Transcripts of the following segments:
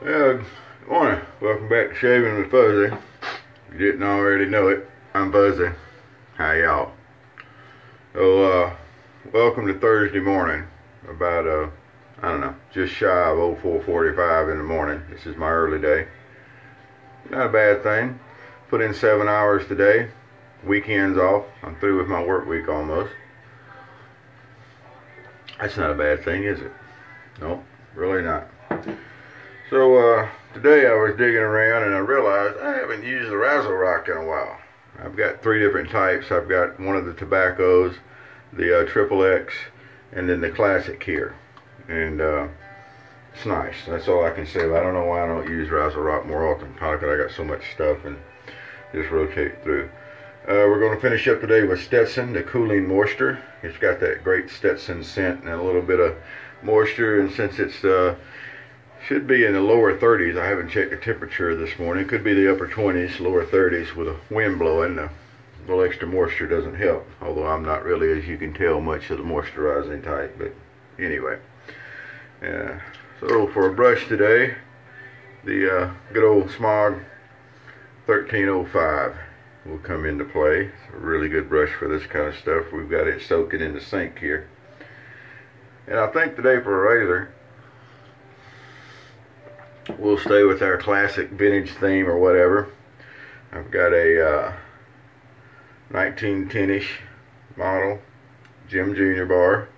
Good morning. Welcome back to Shaving with Fuzzy. If you didn't already know it, I'm Fuzzy. How y'all? So, welcome to Thursday morning. About, I don't know, just shy of 04:45 in the morning. This is my early day. Not a bad thing. Put in 7 hours today. Weekend's off. I'm through with my work week almost. That's not a bad thing, is it? No, really not. So today I was digging around and I realized I haven't used the RazoRock in a while. I've got 3 different types. I've got one of the tobaccos, the XXX, and then the Classic here. And it's nice. That's all I can say. I don't know why I don't use RazoRock more often. Probably because I got so much stuff and just rotate through. We're going to finish up today with Stetson, the Cooling Moisture. It's got that great Stetson scent and a little bit of moisture, and since it's should be in the lower 30s. I haven't checked the temperature this morning. Could be the upper 20s, lower 30s with a wind blowing. A little extra moisture doesn't help, although I'm not really, as you can tell, much of the moisturizing type. But anyway, so for a brush today, the good old Semogue 1305 will come into play. It's a really good brush for this kind of stuff. We've got it soaking in the sink here. And I think today for a razor, we'll stay with our classic vintage theme or whatever. I've got a 1910-ish model Jim Jr. bar.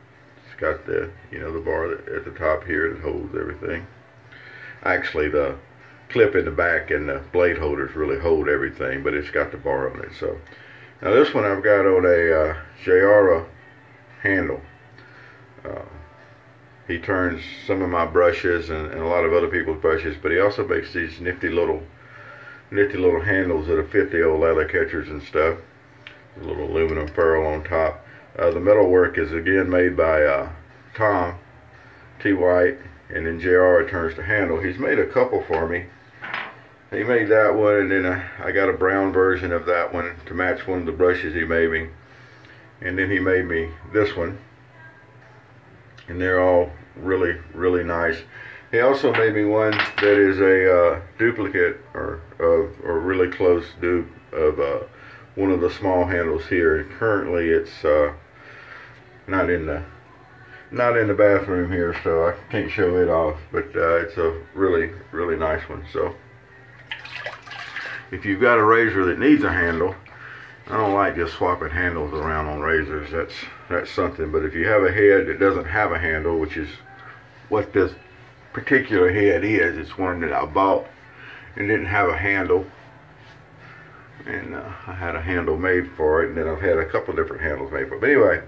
It's got the, the bar at the top here that holds everything. Actually, the clip in the back and the blade holders really hold everything, but it's got the bar on it. So now this one I've got on a Jayaruh handle. He turns some of my brushes and a lot of other people's brushes, but he also makes these nifty little handles that'll fit the old leather catchers and stuff. A little aluminum ferrule on top. The metal work is again made by Tom T. White, and then Jayaruh turns the handle. He's made a couple for me. He made that one, and then I got a brown version of that one to match one of the brushes he made me. And then he made me this one. And they're all really nice. He also made me one that is a duplicate or really close dupe of one of the small handles here. And currently it's not in the bathroom here, so I can't show it off, but it's a really nice one. So if you've got a razor that needs a handle, I don't like just swapping handles around on razors. That's something. But if you have a head that doesn't have a handle, which is what this particular head is, it's one that I bought and didn't have a handle, and I had a handle made for it, and then I've had a couple different handles made for it. But anyway,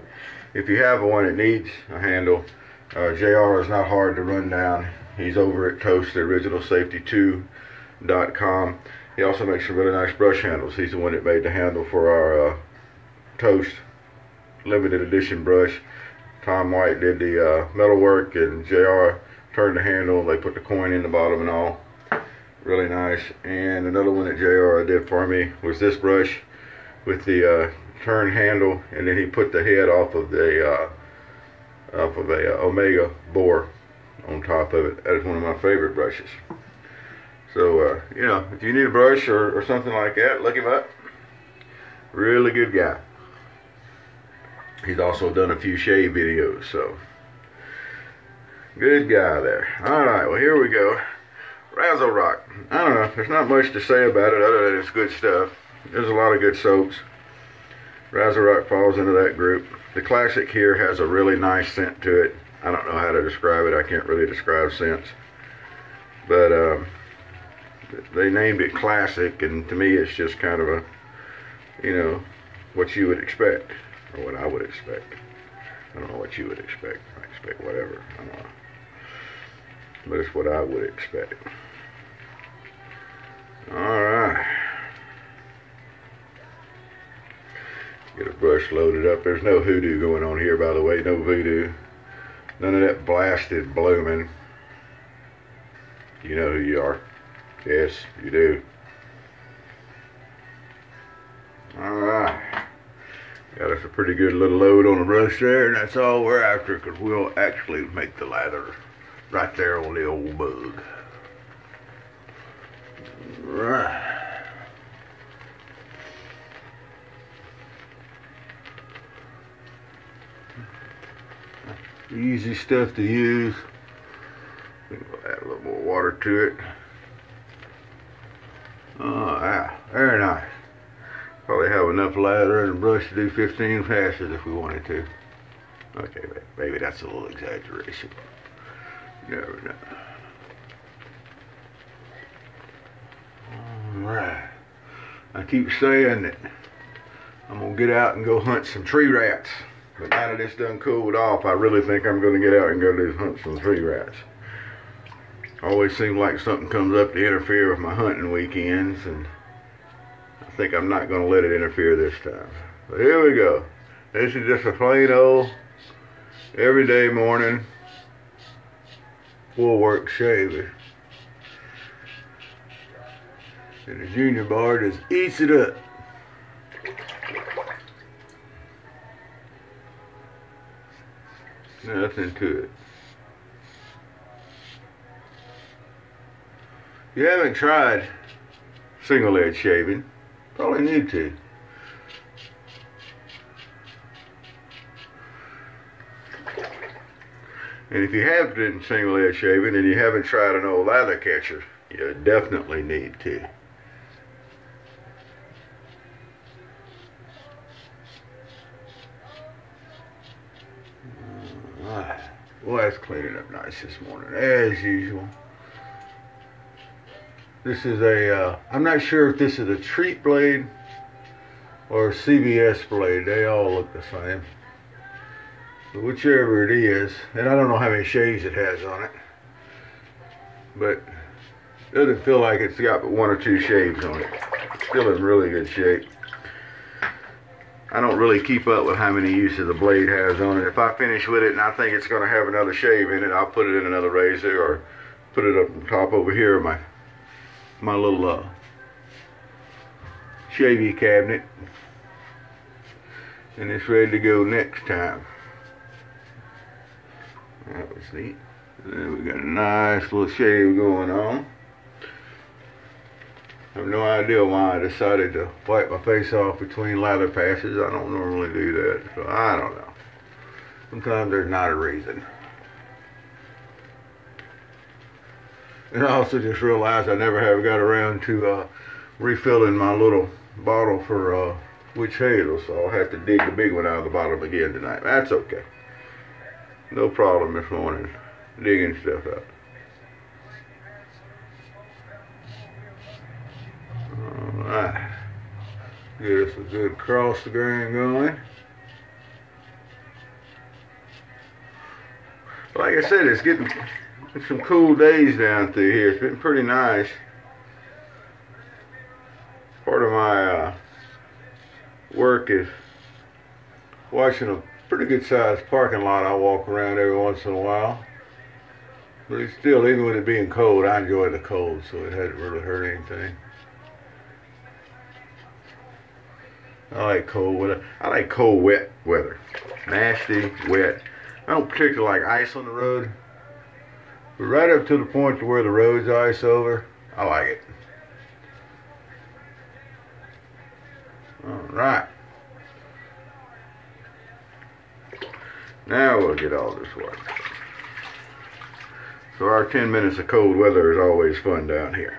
if you have one that needs a handle, Jayaruh is not hard to run down. He's over at toastthoriginalsafety2.com. He also makes some really nice brush handles. He's the one that made the handle for our Toast limited edition brush. Tom White did the metal work, and Jayaruh turned the handle. They put the coin in the bottom and all. Really nice. And another one that Jayaruh did for me was this brush with the turn handle, and then he put the head off of a Omega bore on top of it. That is one of my favorite brushes. So, if you need a brush or something like that, look him up. Really good guy. He's also done a few shave videos, so good guy there. Alright, well, here we go. RazoRock. I don't know, there's not much to say about it other than it's good stuff. There's a lot of good soaps. RazoRock falls into that group. The Classic here has a really nice scent to it. I don't know how to describe it. I can't really describe scents. But, they named it Classic, and to me it's just kind of a, what you would expect, or what I would expect. I don't know what you would expect. I expect whatever. I don't know. But it's what I would expect. Alright. Get a brush loaded up. There's no hoodoo going on here, by the way. No voodoo. None of that blasted blooming. You know who you are. Yes, you do. Alright. Got us a pretty good little load on the brush there, and that's all we're after, because we'll actually make the lather right there on the old bug. Alright. Easy stuff to use. We'll add a little more water to it. Oh, yeah, very nice. Probably have enough lather and a brush to do 15 passes if we wanted to. Okay, maybe that's a little exaggeration. Never know. Alright. I keep saying that I'm going to get out and go hunt some tree rats. But now that it's done cooled off, I really think I'm going to get out and go hunt some tree rats. Always seems like something comes up to interfere with my hunting weekends, and I think I'm not going to let it interfere this time. But here we go. This is just a plain old everyday morning full work shaver. And the junior bar just eats it up. Nothing to it. If you haven't tried single edge shaving, probably need to. And if you have been single edge shaving and you haven't tried an old lather catcher, you definitely need to. Alright. Well, that's cleaning up nice this morning, as usual. This is a, I'm not sure if this is a Treet blade or a CBS blade. They all look the same. But whichever it is, and I don't know how many shades it has on it, but it doesn't feel like it's got but one or two shades on it. It's still in really good shape. I don't really keep up with how many uses the blade has on it. If I finish with it and I think it's going to have another shave in it, I'll put it in another razor or put it up on top over here in my little shavy cabinet, and it's ready to go next time. That was neat. Then we got a nice little shave going on. I have no idea why I decided to wipe my face off between lather passes. I don't normally do that, so I don't know. Sometimes there's not a reason. And I also just realized I never have got around to refilling my little bottle for witch hazel, so I'll have to dig the big one out of the bottom again tonight. That's okay. No problem this morning digging stuff out. Alright. Get us a good cross grain going. Like I said, it's getting some cool days down through here. It's been pretty nice. Part of my work is watching a pretty good sized parking lot I walk around every once in a while. But it's still, even with it being cold, I enjoy the cold, so it hasn't really hurt anything. I like cold weather. I like cold, wet weather. Nasty, wet. I don't particularly like ice on the road. But right up to the point to where the road's ice over, I like it. Alright. Now we'll get all this work. So our 10 minutes of cold weather is always fun down here.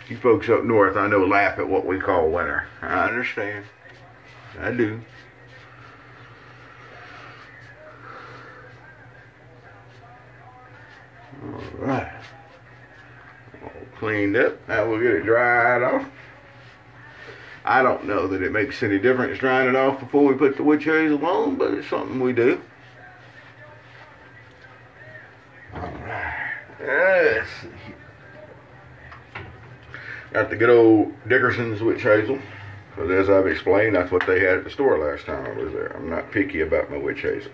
You folks up north, I know, laugh at what we call winter. I understand. I do. Alright. All cleaned up. Now we'll get it dried off. I don't know that it makes any difference drying it off before we put the witch hazel on, but it's something we do. Alright. Let's see. Got the good old Dickerson's witch hazel. Because as I've explained, that's what they had at the store last time I was there. I'm not picky about my witch hazel.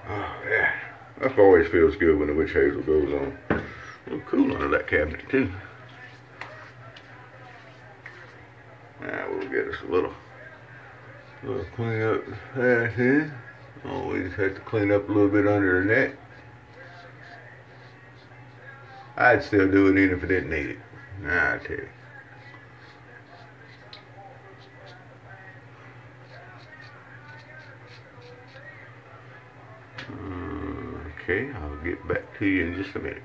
Oh yeah. That always feels good when the witch hazel goes on. A little cool under that cabinet too. Now we'll get us a little clean up that here. Always have to clean up a little bit under the neck. I'd still do it even if I didn't need it. Nah, I tell you. Okay, I'll get back to you in just a minute.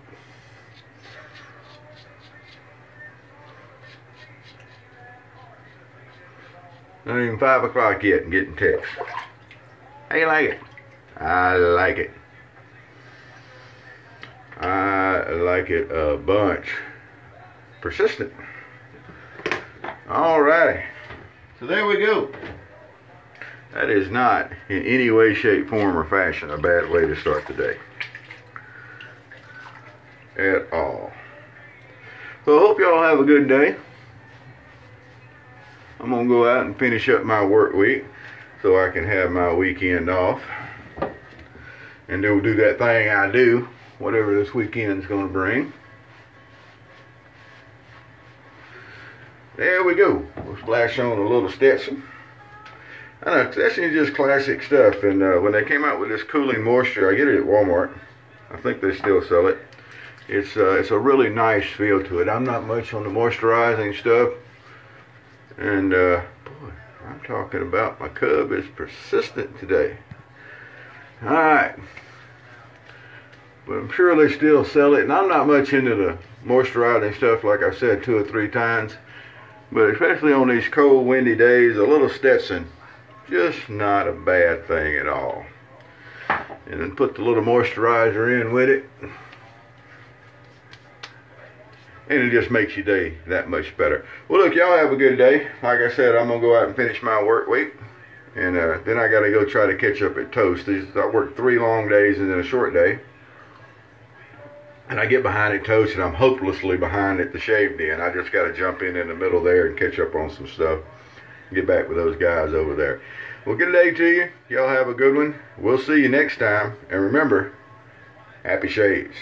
Not even 5 o'clock yet and getting texts. How you like it? I like it. I like it a bunch. Persistent. Alrighty. So there we go. That is not in any way, shape, form, or fashion a bad way to start the day. At all. So I hope y'all have a good day. I'm going to go out and finish up my work week so I can have my weekend off. And then we'll do that thing I do, whatever this weekend's going to bring. There we go. We'll splash on a little Stetson. I know, Stetson is just classic stuff. And when they came out with this cooling moisture, I get it at Walmart. I think they still sell it. It's a really nice feel to it. I'm not much on the moisturizing stuff. And boy, I'm talking about my cub is persistent today. Alright. But I'm sure they still sell it. And I'm not much into the moisturizing stuff, like I said 2 or 3 times. But especially on these cold, windy days, a little Stetson, just not a bad thing at all. And then put the little moisturizer in with it. And it just makes your day that much better. Well, look, y'all have a good day. Like I said, I'm going to go out and finish my work week. And then I got to go try to catch up at toast. I work 3 long days and then a short day. And I get behind at toast, and I'm hopelessly behind at the shave den. I just got to jump in the middle there and catch up on some stuff. Get back with those guys over there. Well, good day to you. Y'all have a good one. We'll see you next time. And remember, happy shaves.